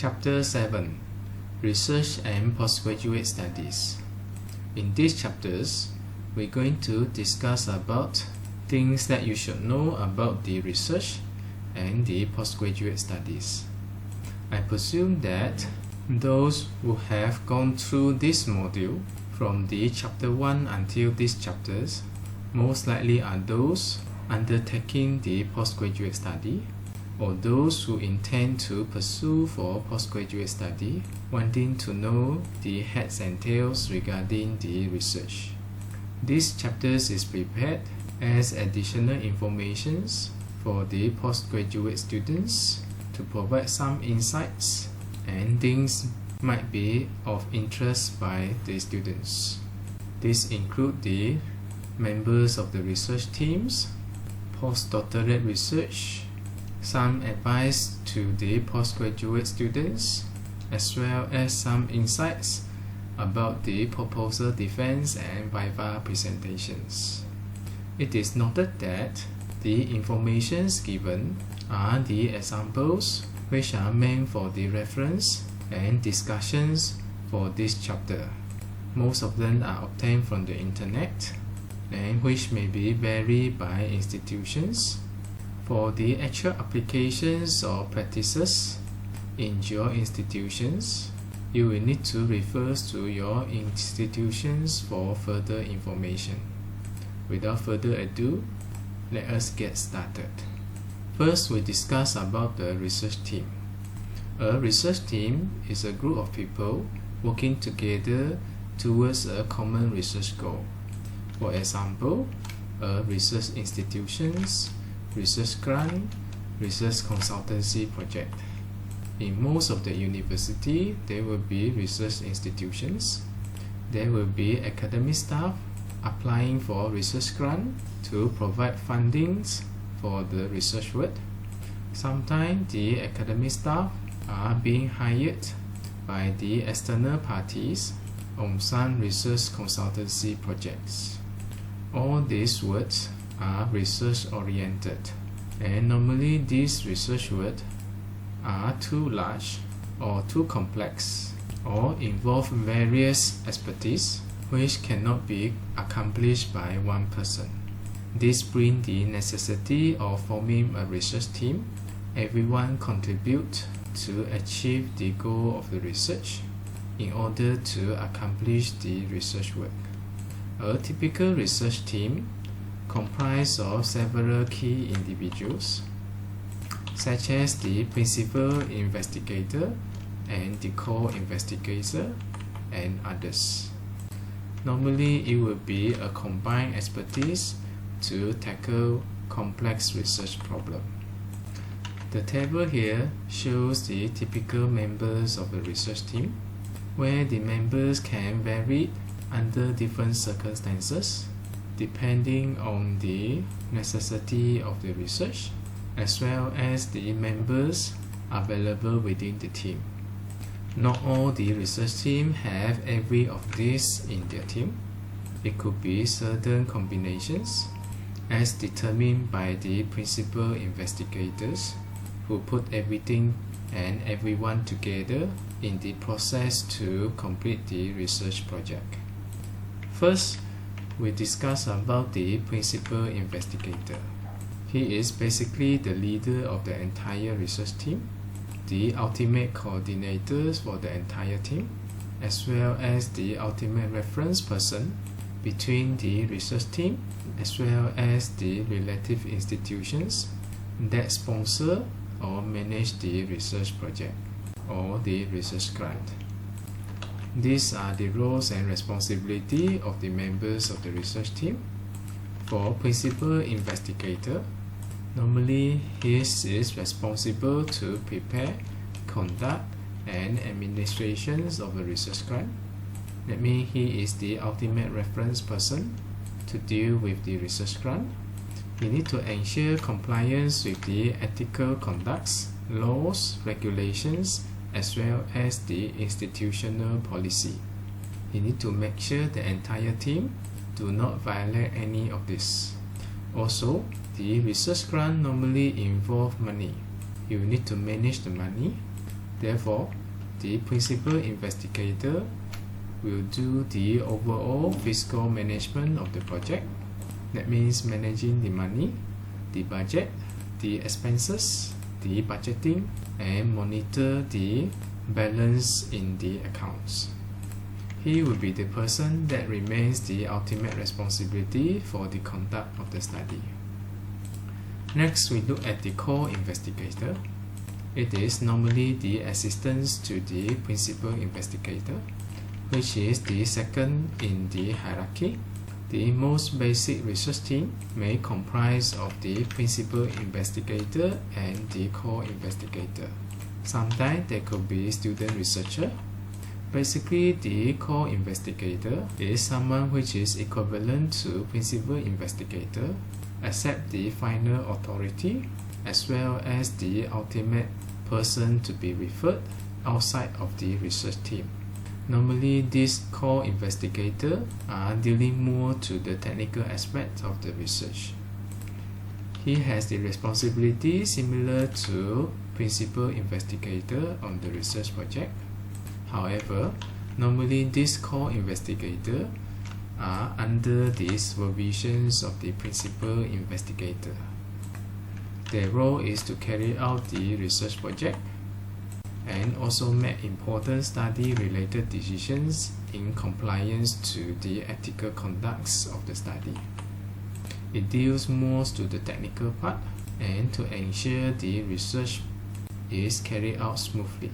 Chapter 7 Research and Postgraduate Studies. In these chapters, we're going to discuss about things that you should know about the research and the postgraduate studies. I presume that those who have gone through this module from the chapter 1 until these chapters most likely are those undertaking the postgraduate study or those who intend to pursue for postgraduate study, wanting to know the heads and tails regarding the research. These chapters is prepared as additional informations for the postgraduate students to provide some insights and things might be of interest by the students. These include the members of the research teams, postdoctorate research, some advice to the postgraduate students, as well as some insights about the proposal defense and viva presentations. It is noted that the informations given are the examples which are meant for the reference and discussions for this chapter. Most of them are obtained from the internet and which may be varied by institutions. For the actual applications or practices in your institutions, you will need to refer to your institutions for further information. Without further ado, let us get started. First, we discuss about the research team. A research team is a group of people working together towards a common research goal. For example, a research institutions, research grant, research consultancy project. In most of the university, there will be research institutions. There will be academic staff applying for research grant to provide fundings for the research work. Sometimes the academic staff are being hired by the external parties on some research consultancy projects. All these works are research oriented, and normally these research work are too large or too complex or involve various expertise which cannot be accomplished by one person. This brings the necessity of forming a research team. Everyone contribute to achieve the goal of the research in order to accomplish the research work. A typical research team comprises of several key individuals, such as the principal investigator and the co-investigator and others. Normally, it will be a combined expertise to tackle complex research problems. The table here shows the typical members of the research team, where the members can vary under different circumstances depending on the necessity of the research as well as the members available within the team. Not all the research team have every of these in their team. It could be certain combinations as determined by the principal investigators who put everything and everyone together in the process to complete the research project. First, we discuss about the principal investigator. He is basically the leader of the entire research team, the ultimate coordinator for the entire team, as well as the ultimate reference person between the research team as well as the relative institutions that sponsor or manage the research project or the research grant. These are the roles and responsibility of the members of the research team. For principal investigator, normally he is responsible to prepare, conduct, and administrations of the research grant. That means he is the ultimate reference person to deal with the research grant. He needs to ensure compliance with the ethical conducts, laws, regulations, as well as the institutional policy. You need to make sure the entire team do not violate any of this. Also, the research grant normally involve money. You need to manage the money, Therefore, the principal investigator will do the overall fiscal management of the project. That means managing the money, the budget, the expenses, the budgeting, and monitor the balance in the accounts. He will be the person that remains the ultimate responsibility for the conduct of the study. Next, we look at the core investigator. It is normally the assistant to the principal investigator, which is the second in the hierarchy. The most basic research team may comprise of the principal investigator and the core investigator. Sometimes there could be student researcher. Basically, the core investigator is someone which is equivalent to principal investigator, except the final authority, as well as the ultimate person to be referred outside of the research team. Normally, these core investigators are dealing more to the technical aspect of the research. He has the responsibility similar to principal investigator on the research project. However, normally these core investigators are under the supervisions of the principal investigator. Their role is to carry out the research project and also make important study-related decisions in compliance to the ethical conducts of the study. It deals more to the technical part and to ensure the research is carried out smoothly.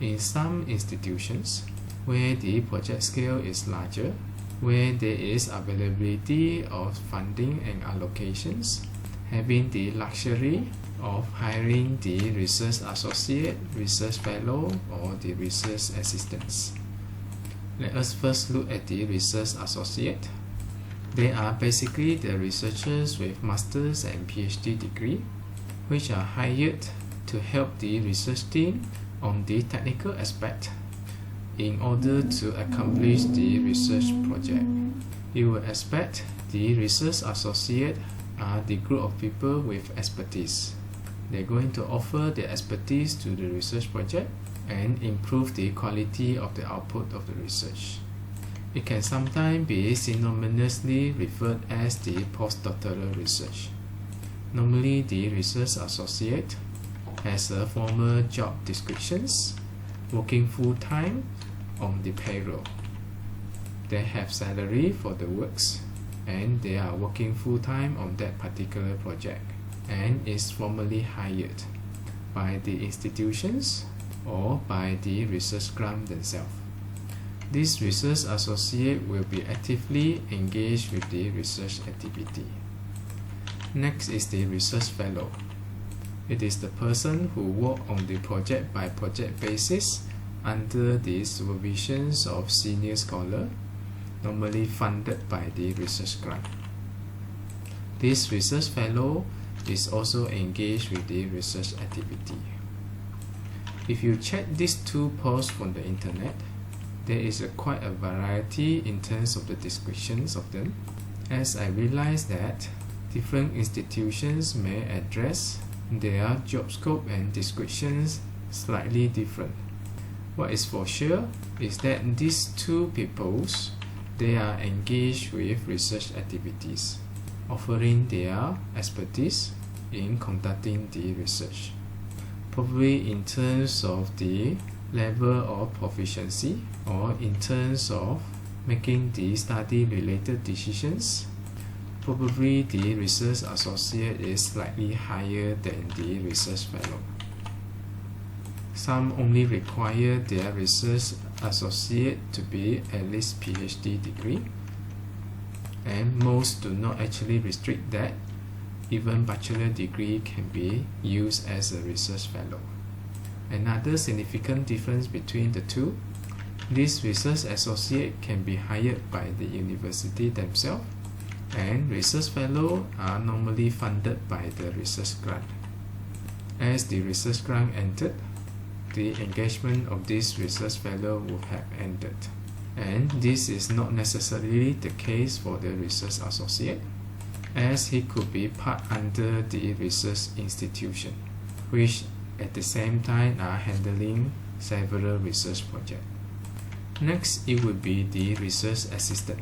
In some institutions, where the project scale is larger, where there is availability of funding and allocations, having the luxury of hiring the research associate, research fellow, or the research assistants. Let us first look at the research associate. They are basically the researchers with master's and PhD degree, which are hired to help the research team on the technical aspect in order to accomplish the research project. You will expect the research associate are the group of people with expertise. They're going to offer their expertise to the research project and improve the quality of the output of the research. It can sometimes be synonymously referred as the postdoctoral research. Normally, the research associate has a formal job descriptions, working full-time on the payroll. They have salary for the works, and they are working full-time on that particular project and is formally hired by the institutions or by the research grant themselves. This research associate will be actively engaged with the research activity. Next is the research fellow. It is the person who works on the project-by-project basis under the supervisions of senior scholar, normally funded by the research grant. This research fellow is also engaged with the research activity. If you check these two posts from the internet, there is quite a variety in terms of the descriptions of them, as I realize that different institutions may address their job scope and descriptions slightly different. What is for sure is that these two peoples, they are engaged with research activities, offering their expertise in conducting the research. Probably in terms of the level of proficiency or in terms of making the study-related decisions, probably the research associate is slightly higher than the research fellow. Some only require their research associate to be at least PhD degree, and most do not actually restrict that. Even bachelor degree can be used as a research fellow. Another significant difference between the two, this research associate can be hired by the university themselves, and research fellows are normally funded by the research grant. As the research grant ended, the engagement of this research fellow would have ended. And this is not necessarily the case for the research associate, as he could be part under the research institution, which at the same time are handling several research projects. Next, it will be the research assistant.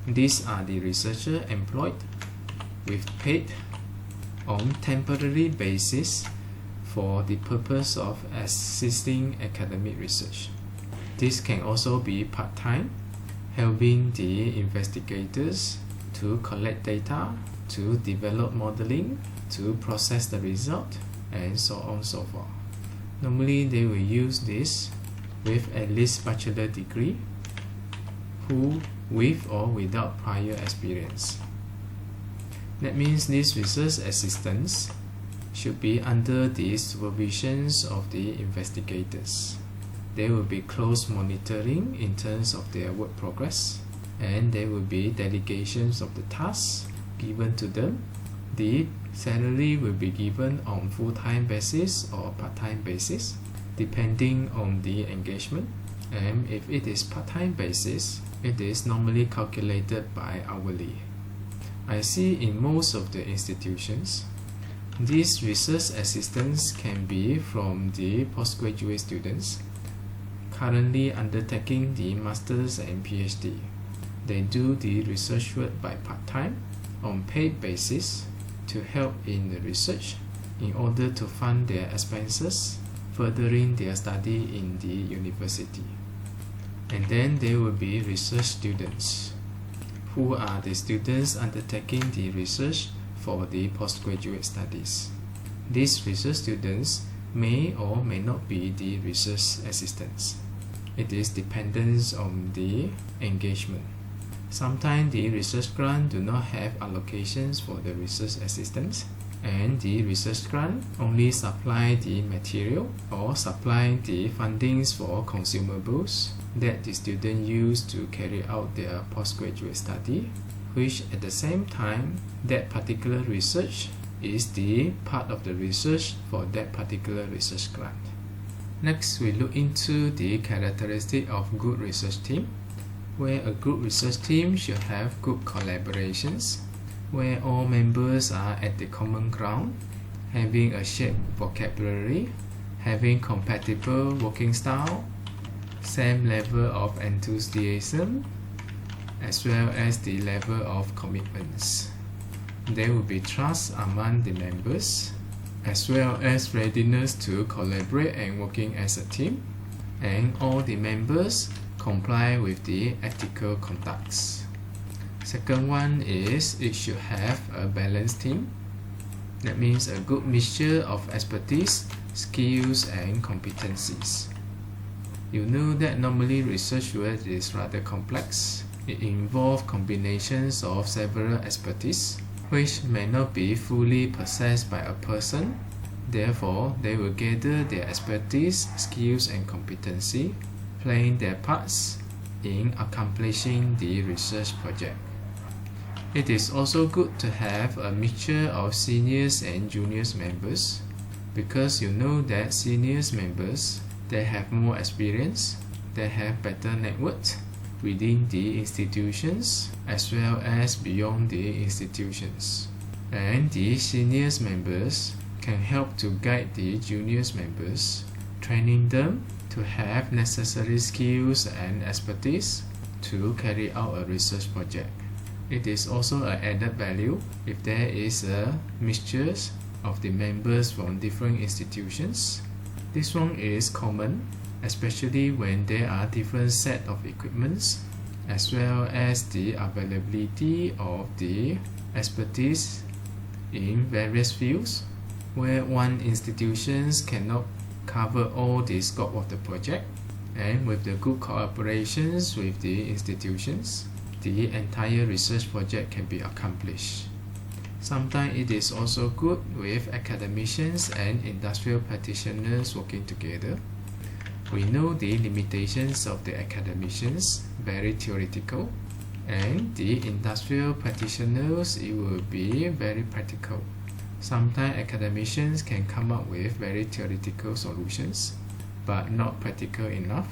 These are the researchers employed with paid on temporary basis for the purpose of assisting academic research. This can also be part-time, helping the investigators to collect data, to develop modeling, to process the result, and so on and so forth. Normally, they will use this with at least bachelor degree, who with or without prior experience. That means these research assistants should be under the supervisions of the investigators. There will be close monitoring in terms of their work progress, and there will be delegations of the tasks given to them. The salary will be given on full-time basis or part-time basis, depending on the engagement. And if it is part-time basis, it is normally calculated by hourly. I see in most of the institutions, these research assistants can be from the postgraduate students currently undertaking the Masters and PhD. They do the research work by part-time on paid basis to help in the research in order to fund their expenses furthering their study in the university. And then there will be research students, who are the students undertaking the research for the postgraduate studies. These research students may or may not be the research assistants. It is dependent on the engagement. Sometimes the research grant do not have allocations for the research assistants, and the research grant only supply the material or supply the fundings for consumables that the student use to carry out their postgraduate study, which at the same time that particular research is the part of the research for that particular research grant. Next, we look into the characteristic of good research team, where a good research team should have good collaborations, where all members are at the common ground, having a shared vocabulary, having compatible working style, same level of enthusiasm, as well as the level of commitments. There will be trust among the members, as well as readiness to collaborate and working as a team, and all the members comply with the ethical conducts. Second one is it should have a balanced team. That means a good mixture of expertise, skills, and competencies. You know that normally research work is rather complex. It involves combinations of several expertise, which may not be fully possessed by a person. Therefore, they will gather their expertise, skills, and competency, playing their parts in accomplishing the research project. It is also good to have a mixture of seniors and juniors members, because you know that seniors members, they have more experience, they have better network within the institutions as well as beyond the institutions. And the seniors members can help to guide the juniors members, training them to have necessary skills and expertise to carry out a research project. It is also an added value if there is a mixture of the members from different institutions. This one is common, especially when there are different set of equipments, as well as the availability of the expertise in various fields, where one institutions cannot cover all the scope of the project, and with the good cooperations with the institutions, the entire research project can be accomplished. Sometimes it is also good with academicians and industrial practitioners working together. We know the limitations of the academicians, very theoretical, and the industrial practitioners, it will be very practical. Sometimes academicians can come up with very theoretical solutions, but not practical enough.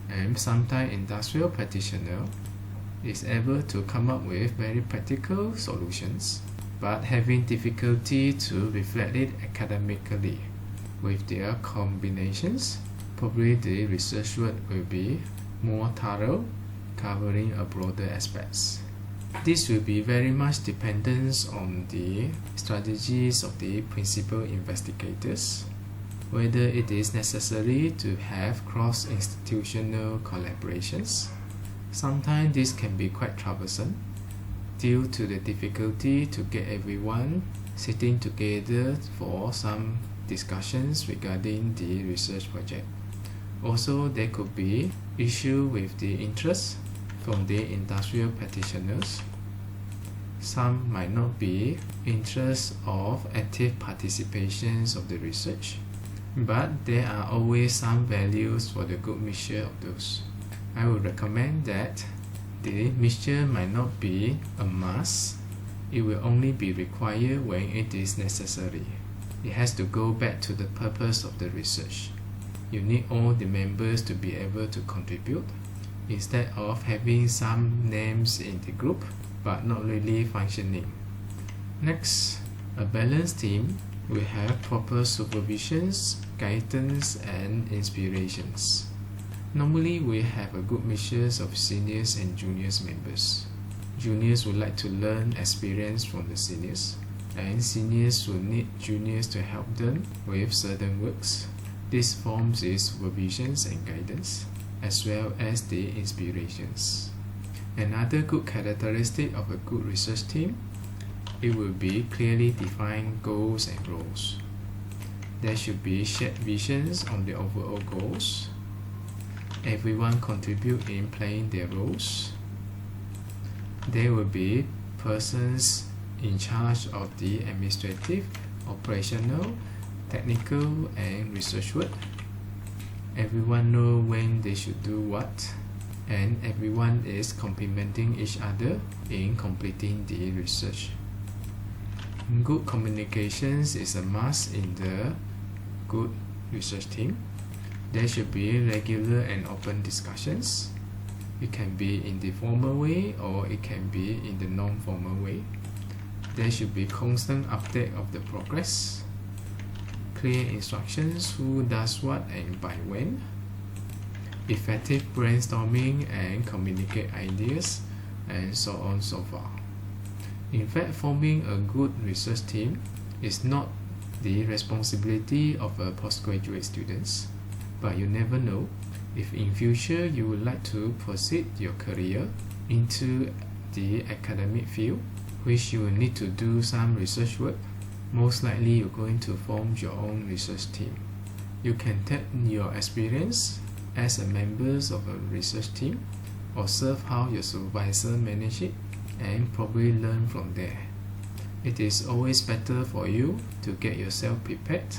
And sometimes industrial practitioner is able to come up with very practical solutions, but having difficulty to reflect it academically. With their combinations, probably the research work will be more thorough, covering a broader aspects. This will be very much dependent on the strategies of the principal investigators, whether it is necessary to have cross-institutional collaborations. Sometimes this can be quite troublesome due to the difficulty to get everyone sitting together for some discussions regarding the research project. Also, there could be issue with the interest from the industrial practitioners. Some might not be interest of active participations of the research, but there are always some values for the good mixture of those. I would recommend that the mixture might not be a must. It will only be required when it is necessary. It has to go back to the purpose of the research. You need all the members to be able to contribute, instead of having some names in the group but not really functioning. Next, a balanced team will have proper supervisions, guidance, and inspirations. Normally, we have a good mixture of seniors and juniors members. Juniors would like to learn experience from the seniors, and seniors will need juniors to help them with certain works. This forms the supervisions and guidance, as well as the inspirations. Another good characteristic of a good research team, it will be clearly defined goals and roles. There should be shared visions on the overall goals. Everyone contribute in playing their roles. There will be persons in charge of the administrative, operational, technical, and research work. Everyone know when they should do what, and everyone is complementing each other in completing the research. Good communications is a must in the good research team. There should be regular and open discussions. It can be in the formal way or it can be in the non-formal way. There should be constant update of the progress. Clear instructions who does what and by when. Effective brainstorming and communicate ideas, and so on so far. In fact, forming a good research team is not the responsibility of a postgraduate students, but you never know if in future you would like to proceed your career into the academic field, which you will need to do some research work. Most likely you're going to form your own research team. You can take your experience as a member of a research team, observe how your supervisor manage it, and probably learn from there. It is always better for you to get yourself prepared,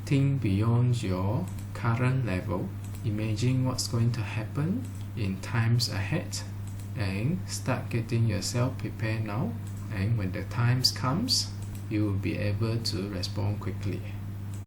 think beyond your current level, imagine what's going to happen in times ahead, and start getting yourself prepared now, and when the times comes, you will be able to respond quickly.